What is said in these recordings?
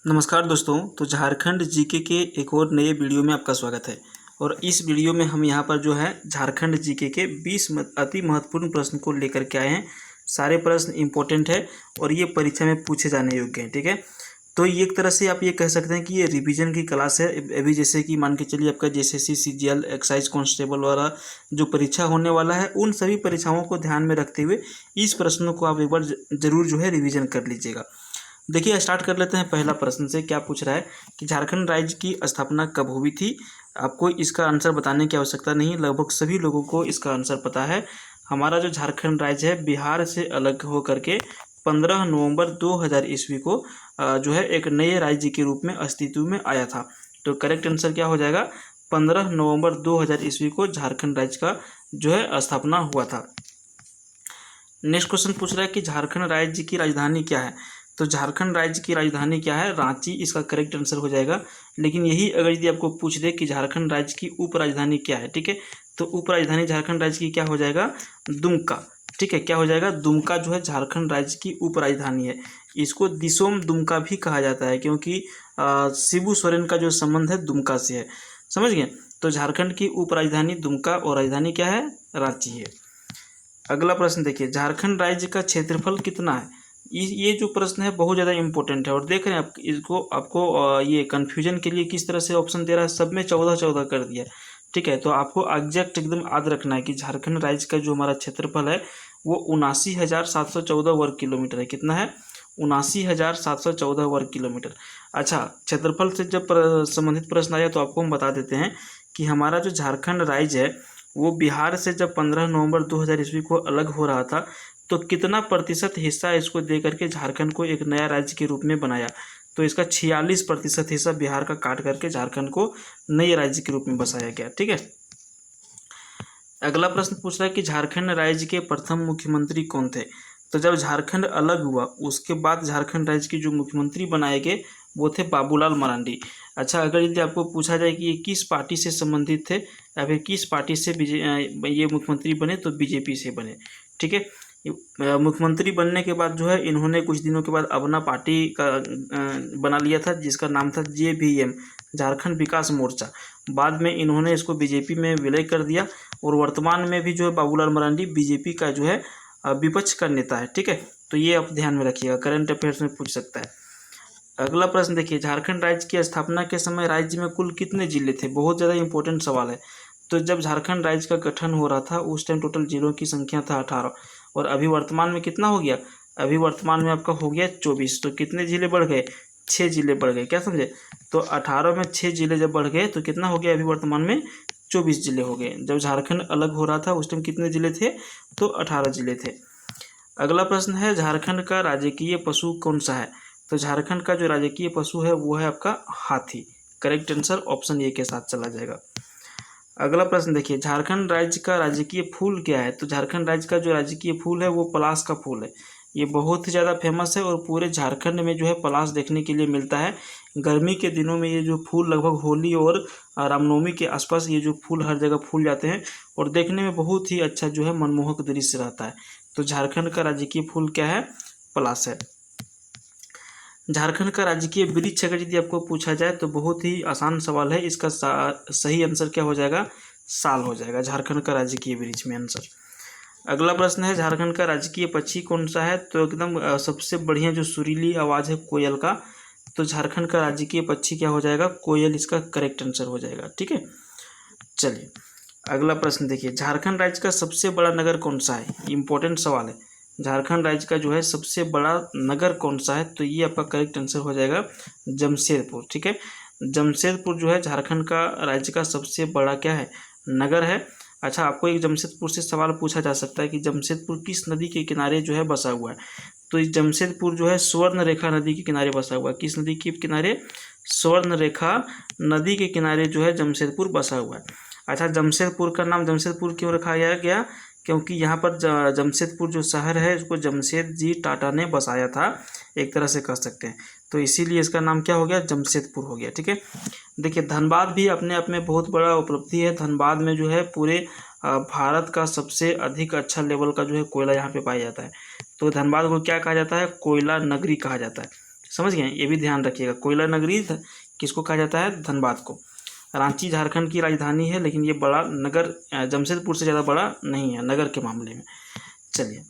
नमस्कार दोस्तों। तो झारखंड जीके के एक और नए वीडियो में आपका स्वागत है। और इस वीडियो में हम यहाँ पर जो है झारखंड जीके के 20 अति महत्वपूर्ण प्रश्न को लेकर के आए हैं। सारे प्रश्न इम्पोर्टेंट है और ये परीक्षा में पूछे जाने योग्य हैं। ठीक है, तो ये एक तरह से आप ये कह सकते हैं कि ये रिवीजन की क्लास है। अभी जैसे कि मान के चलिए आपका जेएसएससी सीजीएल एक्साइज कांस्टेबल वाला जो परीक्षा होने वाला है, उन सभी परीक्षाओं को ध्यान में रखते हुए इस प्रश्नों को आप एक बार जरूर जो है रिवीजन कर लीजिएगा। देखिए, स्टार्ट कर लेते हैं पहला प्रश्न से। क्या पूछ रहा है कि झारखंड राज्य की स्थापना कब हुई थी। आपको इसका आंसर बताने की आवश्यकता नहीं है, लगभग सभी लोगों को इसका आंसर पता है। हमारा जो झारखंड राज्य है बिहार से अलग हो करके 15 नवंबर 2000 ईस्वी को जो है एक नए राज्य के रूप में अस्तित्व में आया था। तो करेक्ट आंसर क्या हो जाएगा, 15 नवंबर 2000 ईस्वी को झारखंड राज्य का जो है स्थापना हुआ था। नेक्स्ट क्वेश्चन पूछ रहा है कि झारखंड राज्य की राजधानी क्या है। तो झारखंड राज्य की राजधानी क्या है, रांची इसका करेक्ट आंसर हो जाएगा। लेकिन यही अगर यदि आपको पूछ दे कि झारखंड राज्य की उप राजधानी क्या है, ठीक है, तो उप राजधानी झारखंड राज्य की क्या हो जाएगा, दुमका। ठीक है, क्या हो जाएगा, दुमका जो है झारखंड राज्य की उप राजधानी है। इसको दिसोम दुमका भी कहा जाता है क्योंकि शिबू सोरेन का जो संबंध है दुमका से है। समझ गए। तो झारखंड की उप राजधानी दुमका और राजधानी क्या है, रांची है। अगला प्रश्न देखिए, झारखंड राज्य का क्षेत्रफल कितना है। ये जो प्रश्न है बहुत ज़्यादा इंपॉर्टेंट है। और देख रहे हैं आप इसको, आपको ये कन्फ्यूजन के लिए किस तरह से ऑप्शन दे रहा है, सब में 14-14 कर दिया है। ठीक है, तो आपको एग्जैक्ट एकदम याद रखना है कि झारखंड राज्य का जो हमारा क्षेत्रफल है वो 79,714 वर्ग किलोमीटर है। कितना है, 79,714 वर्ग किलोमीटर। अच्छा, क्षेत्रफल से जब संबंधित प्रश्न आया तो आपको हम बता देते हैं कि हमारा जो झारखंड राज्य है वो बिहार से जब 15 नवंबर 2000 ईस्वी को अलग हो रहा था तो कितना प्रतिशत हिस्सा इसको दे करके झारखंड को एक नया राज्य के रूप में बनाया। तो इसका 46% हिस्सा बिहार का काट करके झारखंड को नए राज्य के रूप में बसाया गया। ठीक है, अगला प्रश्न पूछ रहा है कि झारखंड राज्य के प्रथम मुख्यमंत्री कौन थे। तो जब झारखंड अलग हुआ उसके बाद झारखंड राज्य के जो मुख्यमंत्री बनाए गए वो थे बाबूलाल मरांडी। अच्छा, अगर यदि आपको पूछा जाए कि ये किस पार्टी से संबंधित थे या फिर किस पार्टी से ये मुख्यमंत्री बने, तो बीजेपी से बने। ठीक है, मुख्यमंत्री बनने के बाद जो है इन्होंने कुछ दिनों के बाद अपना पार्टी का बना लिया था जिसका नाम था JVM, झारखंड विकास मोर्चा। बाद में इन्होंने इसको बीजेपी में विलय कर दिया और वर्तमान में भी जो है बाबूलाल मरांडी बीजेपी का जो है विपक्ष का नेता है। ठीक है, तो ये आप ध्यान में रखिएगा, करंट अफेयर्स में पूछ सकता है। अगला प्रश्न देखिए, झारखंड राज्य की स्थापना के समय राज्य में कुल कितने जिले थे। बहुत ज़्यादा इंपॉर्टेंट सवाल है। तो जब झारखंड राज्य का गठन हो रहा था उस टाइम टोटल जिलों की संख्या था 18 और अभी वर्तमान में कितना हो गया, अभी वर्तमान में आपका हो गया 24। तो कितने जिले बढ़ गए, 6 जिले बढ़ गए। क्या समझे, तो 18 में 6 जिले जब बढ़ गए तो कितना हो गया, अभी वर्तमान में 24 जिले हो गए। जब झारखंड अलग हो रहा था उस टाइम कितने जिले थे, तो 18 जिले थे। अगला प्रश्न है, झारखंड का राजकीय पशु कौन सा है। तो झारखंड का जो राजकीय पशु है वो है आपका हाथी। करेक्ट आंसर ऑप्शन ए के साथ चला जाएगा। अगला प्रश्न देखिए, झारखंड राज्य का राजकीय फूल क्या है। तो झारखंड राज्य का जो राजकीय फूल है वो पलाश का फूल है। ये बहुत ही ज़्यादा फेमस है और पूरे झारखंड में जो है पलाश देखने के लिए मिलता है। गर्मी के दिनों में ये जो फूल लगभग होली और रामनवमी के आसपास ये जो फूल हर जगह फूल जाते हैं और देखने में बहुत ही अच्छा जो है मनमोहक दृश्य रहता है। तो झारखंड का राजकीय फूल क्या है, पलाश है। झारखंड का राजकीय वृक्ष अगर यदि आपको पूछा जाए तो बहुत ही आसान सवाल है, इसका सही आंसर क्या हो जाएगा, साल हो जाएगा। झारखंड का राजकीय वृक्ष में आंसर। अगला प्रश्न है, झारखंड का राजकीय पक्षी कौन सा है। तो एकदम सबसे बढ़िया जो सुरीली आवाज़ है कोयल का, तो झारखंड का राजकीय पक्षी क्या हो जाएगा, कोयल इसका करेक्ट आंसर हो जाएगा। ठीक है, चलिए अगला प्रश्न देखिए, झारखंड राज्य का सबसे बड़ा नगर कौन सा है। इंपॉर्टेंट सवाल है, झारखंड राज्य का जो है सबसे बड़ा नगर कौन सा है। तो ये आपका करेक्ट आंसर हो जाएगा जमशेदपुर। ठीक है, जमशेदपुर जो है झारखंड का राज्य का सबसे बड़ा क्या है, नगर है। अच्छा, आपको एक जमशेदपुर से सवाल पूछा जा सकता है कि जमशेदपुर किस नदी के किनारे जो है बसा हुआ है। तो इस जमशेदपुर जो है स्वर्ण रेखा नदी के किनारे बसा हुआ है। किस नदी के किनारे, स्वर्ण रेखा नदी के किनारे जो है जमशेदपुर बसा हुआ है। अच्छा, जमशेदपुर का नाम जमशेदपुर क्यों रखा गया, क्योंकि यहाँ पर जमशेदपुर जो शहर है उसको जमशेद जी टाटा ने बसाया था, एक तरह से कह सकते हैं। तो इसीलिए इसका नाम क्या हो गया, जमशेदपुर हो गया। ठीक है, देखिए धनबाद भी अपने आप में बहुत बड़ा उपलब्धि है। धनबाद में जो है पूरे भारत का सबसे अधिक अच्छा लेवल का जो है कोयला यहाँ पे पाया जाता है। तो धनबाद को क्या कहा जाता है, कोयला नगरी कहा जाता है। समझ गए, ये भी ध्यान रखिएगा। कोयला नगरी किसको कहा जाता है? धनबाद को। रांची झारखंड की राजधानी है, लेकिन ये बड़ा नगर जमशेदपुर से ज़्यादा बड़ा नहीं है नगर के मामले में। चलिए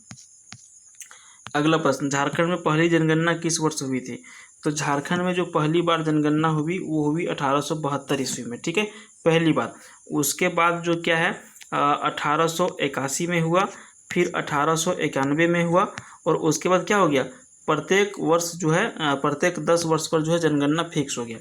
अगला प्रश्न, झारखंड में पहली जनगणना किस वर्ष हुई थी? तो झारखंड में जो पहली बार जनगणना हुई वो हुई 1872 ईस्वी में, ठीक है, पहली बार। उसके बाद जो क्या है 1881 में हुआ, फिर 1891 में हुआ, और उसके बाद क्या हो गया, प्रत्येक वर्ष जो है प्रत्येक 10 वर्ष पर जो है जनगणना फिक्स हो गया।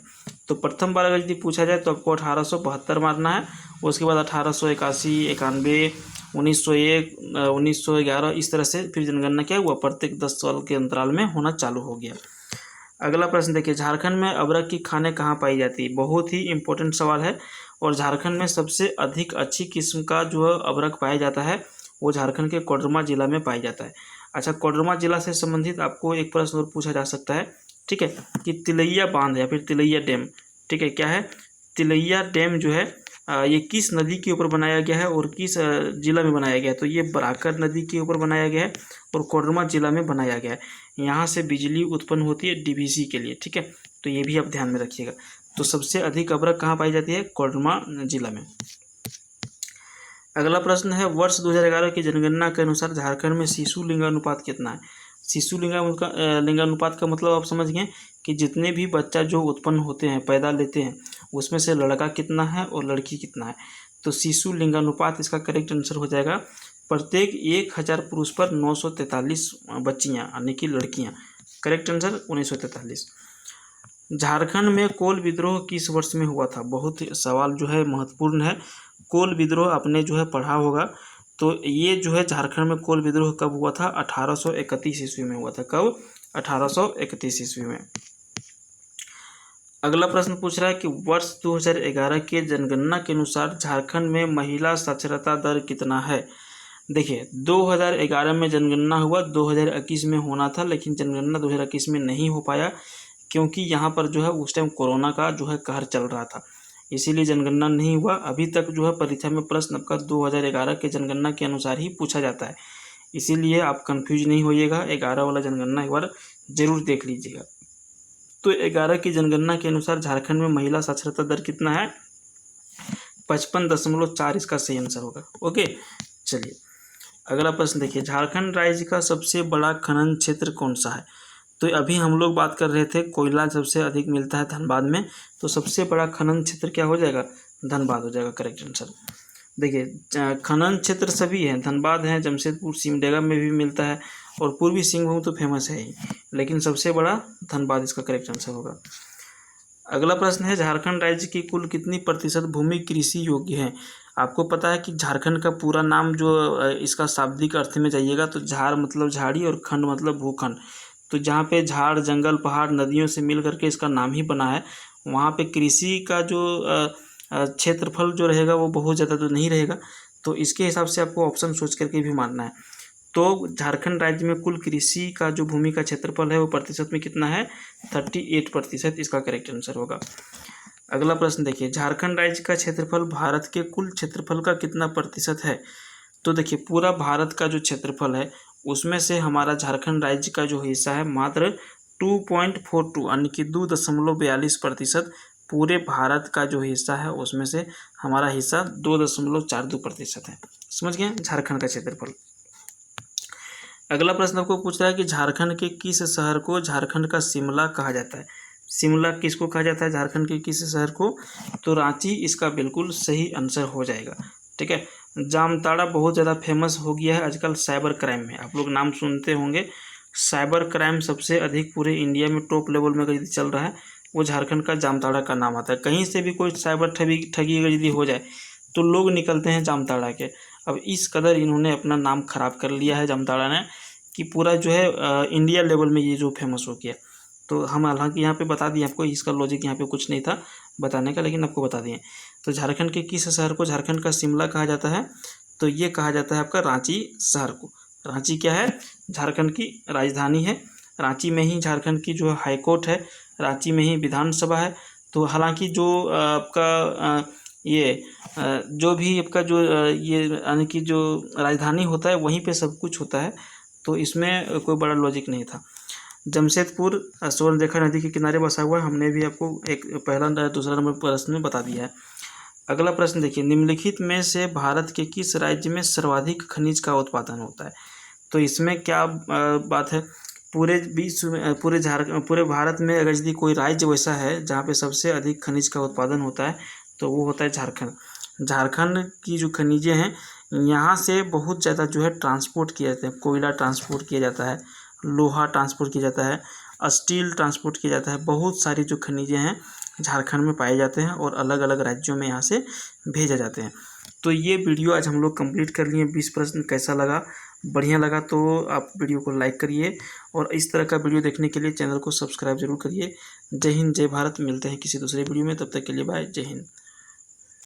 तो प्रथम बार अगर यदि पूछा जाए तो आपको 1872 मारना है, उसके बाद 1881, 91, 1901, 1911, इस तरह से फिर जनगणना क्या हुआ, प्रत्येक 10 साल के अंतराल में होना चालू हो गया। अगला प्रश्न देखिए, झारखंड में अदरक की खानें कहाँ पाई जाती है? बहुत ही इंपॉर्टेंट सवाल है। और झारखंड में सबसे अधिक अच्छी किस्म का जो अदरक पाया जाता है वो झारखंड के कोडरमा जिला में पाया जाता है। अच्छा, कोडरमा जिला से संबंधित आपको एक प्रश्न और पूछा जा सकता है, ठीक है, कि तिलैया बांध या फिर तिलैया डैम, ठीक है, क्या है तिलैया डैम जो है ये किस नदी के ऊपर बनाया गया है और किस जिला में बनाया गया है? तो ये बराकर नदी के ऊपर बनाया गया है और कोडरमा जिला में बनाया गया है। यहाँ से बिजली उत्पन्न होती है डीवीसी के लिए, ठीक है, तो ये भी आप ध्यान में रखिएगा। तो सबसे अधिक अदरक कहाँ पाई जाती है? कोडरमा जिला में। अगला प्रश्न है, वर्ष 2011 की जनगणना के अनुसार झारखंड में शिशु लिंगानुपात कितना है? शिशु लिंगानुपात का मतलब आप समझ गए कि जितने भी बच्चा जो उत्पन्न होते हैं, पैदा लेते हैं, उसमें से लड़का कितना है और लड़की कितना है। तो शिशु लिंगानुपात इसका करेक्ट आंसर हो जाएगा प्रत्येक 1000 पुरुष पर 943 बच्चियाँ यानी कि लड़कियाँ। Correct answer 1943। झारखंड में कोल विद्रोह किस वर्ष में हुआ था? बहुत सवाल जो है महत्वपूर्ण है। कोल विद्रोह आपने जो है पढ़ा होगा, तो ये जो है झारखंड में कोल विद्रोह कब हुआ था? 1831 ईस्वी में हुआ था। कब? 1831 ईस्वी में। अगला प्रश्न पूछ रहा है कि वर्ष 2011 के जनगणना के अनुसार झारखंड में महिला साक्षरता दर कितना है? देखिए 2011 में जनगणना हुआ, 2021 में होना था, लेकिन जनगणना 2021 में नहीं हो पाया क्योंकि यहाँ पर जो है उस टाइम कोरोना का जो है कहर चल रहा था, इसीलिए जनगणना नहीं हुआ। अभी तक जो है परीक्षा में प्रश्न आपका 2011 के जनगणना के अनुसार ही पूछा जाता है, इसीलिए आप कंफ्यूज नहीं होइएगा। 11 वाला जनगणना एक बार जरूर देख लीजिएगा। तो 11 की जनगणना के अनुसार झारखंड में महिला साक्षरता दर कितना है? 55.4 इसका सही आंसर होगा। ओके, चलिए अगला प्रश्न देखिए, झारखंड राज्य का सबसे बड़ा खनन क्षेत्र कौन सा है? तो अभी हम लोग बात कर रहे थे कोयला सबसे अधिक मिलता है धनबाद में, तो सबसे बड़ा खनन क्षेत्र क्या हो जाएगा? धनबाद हो जाएगा करेक्ट आंसर। देखिए खनन क्षेत्र सभी हैं, धनबाद है, जमशेदपुर, सिमडेगा में भी मिलता है, और पूर्वी सिंहभूम तो फेमस है ही, लेकिन सबसे बड़ा धनबाद इसका करेक्ट आंसर होगा। अगला प्रश्न है, झारखंड राज्य की कुल कितनी प्रतिशत भूमि कृषि योग्य है? आपको पता है कि झारखंड का पूरा नाम जो इसका शाब्दिक अर्थ में जाइएगा तो झार मतलब झाड़ी और खंड मतलब भूखंड। तो जहाँ पे झाड़, जंगल, पहाड़, नदियों से मिल करके इसका नाम ही बना है, वहाँ पे कृषि का जो क्षेत्रफल जो रहेगा वो बहुत ज़्यादा तो नहीं रहेगा, तो इसके हिसाब से आपको ऑप्शन सोच करके भी मानना है। तो झारखंड राज्य में कुल कृषि का जो भूमि का क्षेत्रफल है वो प्रतिशत में कितना है? 38% इसका करेक्ट आंसर होगा। अगला प्रश्न देखिए, झारखंड राज्य का क्षेत्रफल भारत के कुल क्षेत्रफल का कितना प्रतिशत है? तो देखिए पूरा भारत का जो क्षेत्रफल है उसमें से हमारा झारखंड राज्य का जो हिस्सा है मात्र 2.42 यानी कि 2.42% पूरे भारत का जो हिस्सा है उसमें से हमारा हिस्सा 2.42% है। समझ गए झारखंड का क्षेत्रफल। अगला प्रश्न आपको पूछ रहा है कि झारखंड के किस शहर को झारखंड का शिमला कहा जाता है? शिमला किसको कहा जाता है झारखंड के किस शहर को? तो रांची इसका बिल्कुल सही आंसर हो जाएगा। ठीक है, जामताड़ा बहुत ज़्यादा फेमस हो गया है आजकल साइबर क्राइम में, आप लोग नाम सुनते होंगे। साइबर क्राइम सबसे अधिक पूरे इंडिया में टॉप लेवल में यदि चल रहा है वो झारखंड का जामताड़ा का नाम आता है। कहीं से भी कोई साइबर ठगी अगर यदि हो जाए तो लोग निकलते हैं जामताड़ा के। अब इस कदर इन्होंने अपना नाम खराब कर लिया है जामताड़ा ने कि पूरा जो है इंडिया लेवल में ये जो फेमस हो गया। तो हम हालांकि यहाँ पे बता दिए आपको, इसका लॉजिक यहाँ पे कुछ नहीं था बताने का, लेकिन आपको बता दिए। तो झारखंड के किस शहर को झारखंड का शिमला कहा जाता है? तो ये कहा जाता है आपका रांची शहर को। रांची क्या है? झारखंड की राजधानी है। रांची में ही झारखंड की जो हाई कोर्ट है, रांची में ही विधानसभा है। तो हालांकि जो आपका जो भी आपका जो ये यानी कि जो राजधानी होता है वहीं पे सब कुछ होता है, तो इसमें कोई बड़ा लॉजिक नहीं था। जमशेदपुर सुवर्णरेखा नदी के किनारे बसा हुआ है। हमने भी आपको एक पहला दूसरा नंबर प्रश्न में बता दिया है। अगला प्रश्न देखिए, निम्नलिखित में से भारत के किस राज्य में सर्वाधिक खनिज का उत्पादन होता है? तो इसमें क्या बात है, पूरे विश्व में पूरे भारत में अगर यदि कोई राज्य वैसा है जहाँ पे सबसे अधिक खनिज का उत्पादन होता है तो वो होता है झारखंड। झारखंड की जो खनिजें हैं यहाँ से बहुत ज़्यादा जो है ट्रांसपोर्ट किया जाता है। कोयला ट्रांसपोर्ट किया जाता है, लोहा ट्रांसपोर्ट किया जाता है, स्टील ट्रांसपोर्ट किया जाता है। बहुत सारी जो खनिजें हैं झारखंड में पाए जाते हैं और अलग अलग राज्यों में यहाँ से भेजे जाते हैं। तो ये वीडियो आज हम लोग कंप्लीट कर लिए। 20 प्रश्न कैसा लगा? बढ़िया लगा तो आप वीडियो को लाइक करिए और इस तरह का वीडियो देखने के लिए चैनल को सब्सक्राइब जरूर करिए। जय हिंद, जय भारत। मिलते हैं किसी दूसरे वीडियो में, तब तक के लिए बाय, जय हिंद।